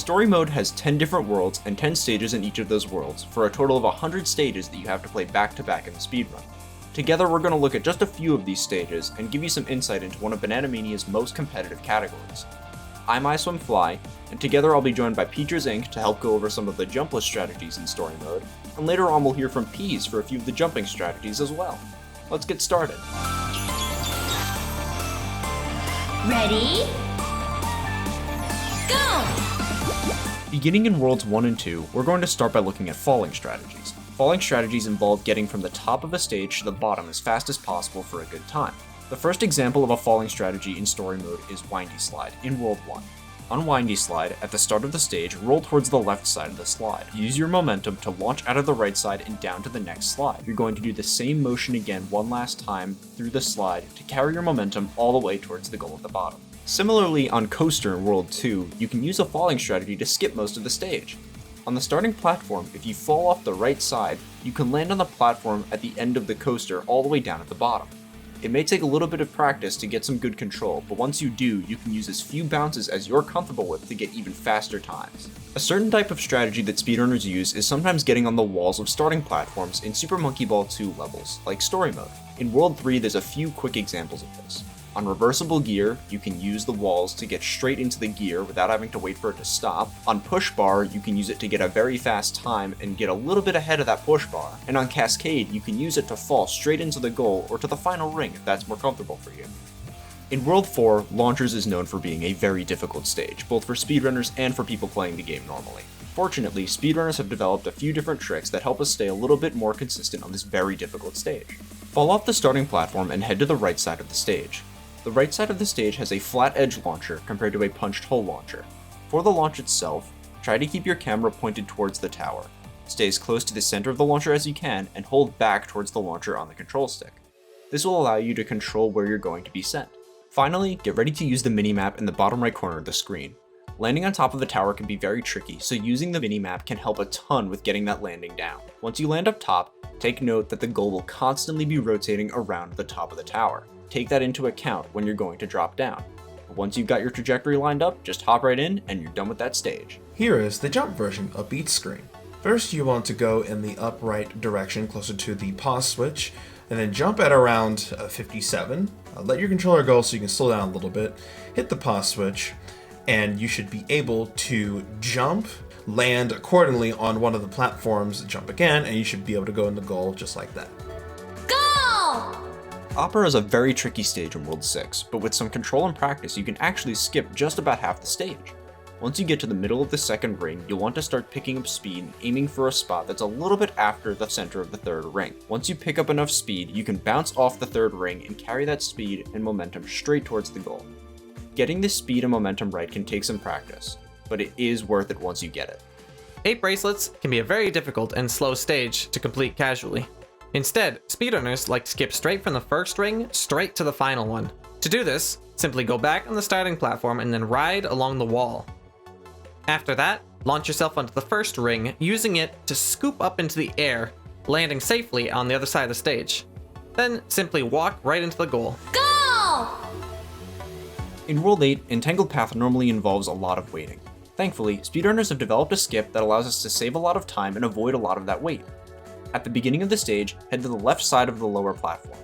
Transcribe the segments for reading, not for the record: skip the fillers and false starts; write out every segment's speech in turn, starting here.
Story mode has 10 different worlds and 10 stages in each of those worlds, for a total of 100 stages that you have to play back to back in the speedrun. Together we're going to look at just a few of these stages and give you some insight into one of Bananamania's most competitive categories. I'm iSwimFly, and together I'll be joined by Peaches Inc. to help go over some of the jumpless strategies in story mode, and later on we'll hear from Peas for a few of the jumping strategies as well. Let's get started. Ready? Go! Beginning in Worlds 1 and 2, we're going to start by looking at falling strategies. Falling strategies involve getting from the top of a stage to the bottom as fast as possible for a good time. The first example of a falling strategy in story mode is Windy Slide in World 1. On Windy Slide, at the start of the stage, roll towards the left side of the slide. Use your momentum to launch out of the right side and down to the next slide. You're going to do the same motion again one last time through the slide to carry your momentum all the way towards the goal at the bottom. Similarly, on Coaster in World 2, you can use a falling strategy to skip most of the stage. On the starting platform, if you fall off the right side, you can land on the platform at the end of the coaster all the way down at the bottom. It may take a little bit of practice to get some good control, but once you do, you can use as few bounces as you're comfortable with to get even faster times. A certain type of strategy that speedrunners use is sometimes getting on the walls of starting platforms in Super Monkey Ball 2 levels, like story mode. In World 3, there's a few quick examples of this. On reversible gear, you can use the walls to get straight into the gear without having to wait for it to stop. On push bar, you can use it to get a very fast time and get a little bit ahead of that push bar. And on cascade, you can use it to fall straight into the goal or to the final ring if that's more comfortable for you. In World 4, Launchers is known for being a very difficult stage, both for speedrunners and for people playing the game normally. Fortunately, speedrunners have developed a few different tricks that help us stay a little bit more consistent on this very difficult stage. Fall off the starting platform and head to the right side of the stage. The right side of the stage has a flat edge launcher compared to a punched hole launcher. For the launch itself, try to keep your camera pointed towards the tower. Stay as close to the center of the launcher as you can and hold back towards the launcher on the control stick. This will allow you to control where you're going to be sent. Finally, get ready to use the minimap in the bottom right corner of the screen. Landing on top of the tower can be very tricky, so using the minimap can help a ton with getting that landing down. Once you land up top, take note that the goal will constantly be rotating around the top of the tower. Take that into account when you're going to drop down. But once you've got your trajectory lined up, just hop right in and you're done with that stage. Here is the jump version of each screen. First, you want to go in the upright direction closer to the pause switch, and then jump at around 57. Let your controller go so you can slow down a little bit. Hit the pause switch, and you should be able to jump, land accordingly on one of the platforms, jump again, and you should be able to go in the goal just like that. Go! Opera is a very tricky stage in World 6, but with some control and practice you can actually skip just about half the stage. Once you get to the middle of the second ring, you'll want to start picking up speed and aiming for a spot that's a little bit after the center of the third ring. Once you pick up enough speed, you can bounce off the third ring and carry that speed and momentum straight towards the goal. Getting this speed and momentum right can take some practice, but it is worth it once you get it. 8 bracelets can be a very difficult and slow stage to complete casually. Instead, speedrunners like to skip straight from the first ring straight to the final one. To do this, simply go back on the starting platform and then ride along the wall. After that, launch yourself onto the first ring, using it to scoop up into the air, landing safely on the other side of the stage. Then simply walk right into the goal. Go! In World 8, Entangled Path normally involves a lot of waiting. Thankfully, speedrunners have developed a skip that allows us to save a lot of time and avoid a lot of that wait. At the beginning of the stage, head to the left side of the lower platform.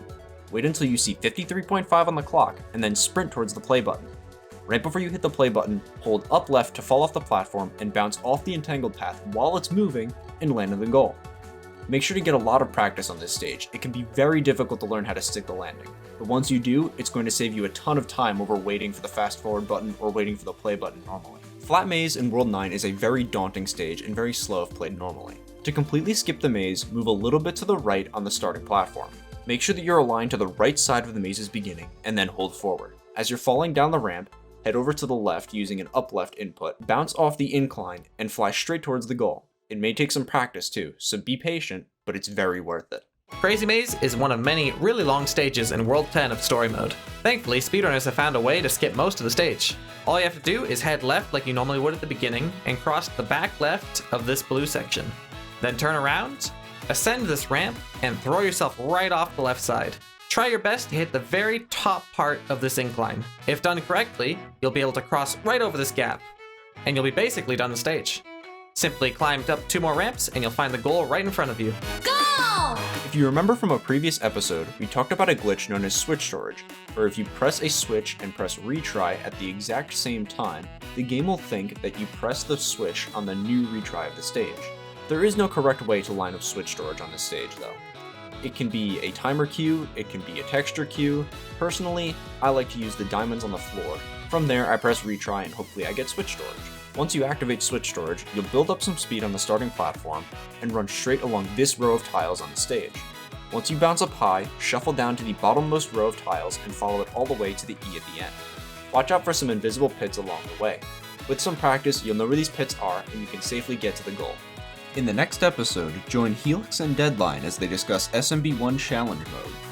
Wait until you see 53.5 on the clock, and then sprint towards the play button. Right before you hit the play button, hold up left to fall off the platform and bounce off the entangled path while it's moving and land in the goal. Make sure to get a lot of practice on this stage. It can be very difficult to learn how to stick the landing, but once you do, it's going to save you a ton of time over waiting for the fast forward button or waiting for the play button normally. Flat Maze in World 9 is a very daunting stage and very slow if played normally. To completely skip the maze, move a little bit to the right on the starting platform. Make sure that you're aligned to the right side of the maze's beginning, and then hold forward. As you're falling down the ramp, head over to the left using an up left input, bounce off the incline, and fly straight towards the goal. It may take some practice too, so be patient, but it's very worth it. Crazy Maze is one of many really long stages in World 10 of story mode. Thankfully, speedrunners have found a way to skip most of the stage. All you have to do is head left like you normally would at the beginning, and cross the back left of this blue section. Then turn around, ascend this ramp, and throw yourself right off the left side. Try your best to hit the very top part of this incline. If done correctly, you'll be able to cross right over this gap. and you'll be basically done the stage. Simply climb up 2 more ramps and you'll find the goal right in front of you. Go! If you remember from a previous episode, we talked about a glitch known as switch storage, where if you press a switch and press retry at the exact same time, the game will think that you pressed the switch on the new retry of the stage. There is no correct way to line up switch storage on this stage though. It can be a timer cue, it can be a texture cue. Personally, I like to use the diamonds on the floor. From there, I press retry and hopefully I get switch storage. Once you activate switch storage, you'll build up some speed on the starting platform and run straight along this row of tiles on the stage. Once you bounce up high, shuffle down to the bottommost row of tiles and follow it all the way to the E at the end. Watch out for some invisible pits along the way. With some practice, you'll know where these pits are and you can safely get to the goal. In the next episode, join Helix and Deadline as they discuss SMB1 Challenge Mode.